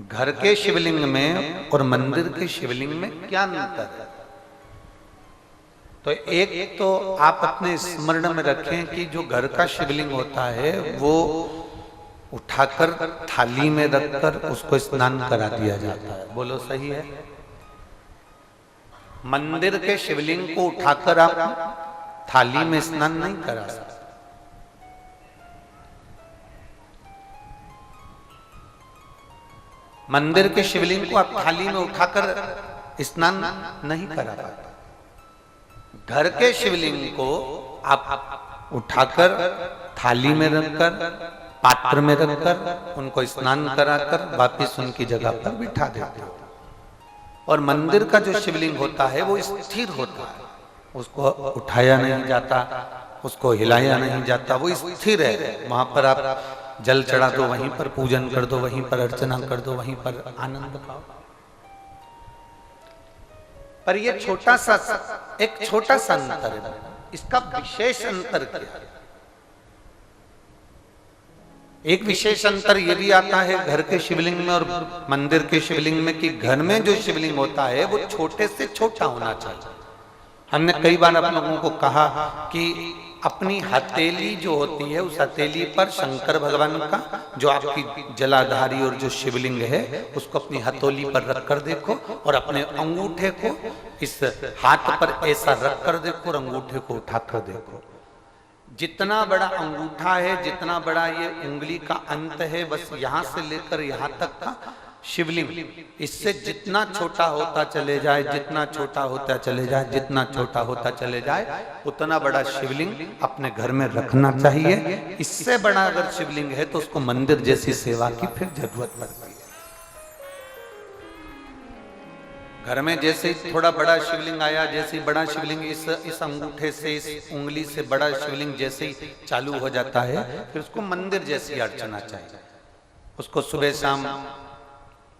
घर के शिवलिंग में और मंदिर के शिवलिंग में क्या अंतर है? तो एक तो आप अपने स्मरण में रखें कि जो घर का शिवलिंग होता है वो उठाकर थाली में रखकर उसको स्नान करा दिया जाता है। बोलो सही है? मंदिर के शिवलिंग को उठाकर आप थाली में स्नान नहीं करा सकते। मंदिर के शिवलिंग को आप थाली में उठाकर स्नान नहीं करा पाते। घर के शिवलिंग को आप उठाकर थाली में रखकर पात्र में रखकर उनको स्नान कराकर वापिस उनकी जगह पर बिठा देते हो। और मंदिर का जो शिवलिंग होता है वो स्थिर होता है, उसको उठाया नहीं जाता, उसको हिलाया नहीं जाता, वो स्थिर है। वहां पर आप जल चढ़ा दो, वहीं पर पूजन कर दो, वहीं पर अर्चना कर दो, वहीं पर आनंद पाओ। पर ये एक छोटा सा अंतर है। इसका विशेष अंतर क्या है? एक विशेष अंतर ये भी आता है घर के शिवलिंग में और मंदिर के शिवलिंग में कि घर में जो शिवलिंग होता है वो छोटे से छोटा होना चाहिए। हमने कई बार आप लोगों को कहा कि अपनी हथेली जो होती है उस हथेली पर शंकर भगवान का जो आपकी जलाधारी और जो शिवलिंग है उसको अपनी हथेली पर रखकर देखो और अपने अंगूठे को इस हाथ पर ऐसा रखकर देखो और अंगूठे को उठाकर देखो। जितना बड़ा अंगूठा है, जितना बड़ा ये उंगली का अंत है, बस यहां से लेकर यहां तक का शिवलिंग, इससे जितना छोटा होता चले जाए, जितना छोटा होता चले जाए, जितना छोटा होता चले जाए, उतना बड़ा शिवलिंग अपने घर में रखना चाहिए। इससे बड़ा अगर शिवलिंग है तो उसको मंदिर जैसी सेवा की फिर जरूरत पड़ती है। घर में जैसे थोड़ा बड़ा शिवलिंग आया, जैसे बड़ा शिवलिंग इस अंगूठे से, इस उंगली से बड़ा शिवलिंग जैसे ही चालू हो जाता है, फिर उसको मंदिर जैसी अर्चना चाहिए। उसको सुबह शाम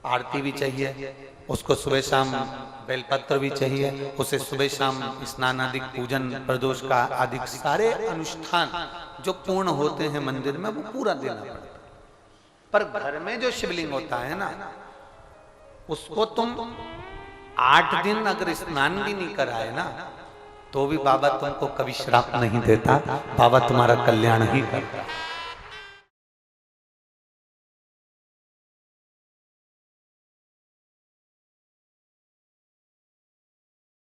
आरती भी चाहिए, उसको सुबह शाम बेलपत्र भी चाहिए, उसे सुबह शाम स्नान आदि पूजन प्रदोष का आदि सारे अनुष्ठान जो पूर्ण होते हैं मंदिर में वो पूरा देना पड़ता है। पर घर में जो शिवलिंग होता है ना, उसको तुम 8 दिन अगर स्नान भी नहीं कराए ना तो भी बाबा तुमको कभी श्राप नहीं देता, बाबा तुम्हारा कल्याण ही करता।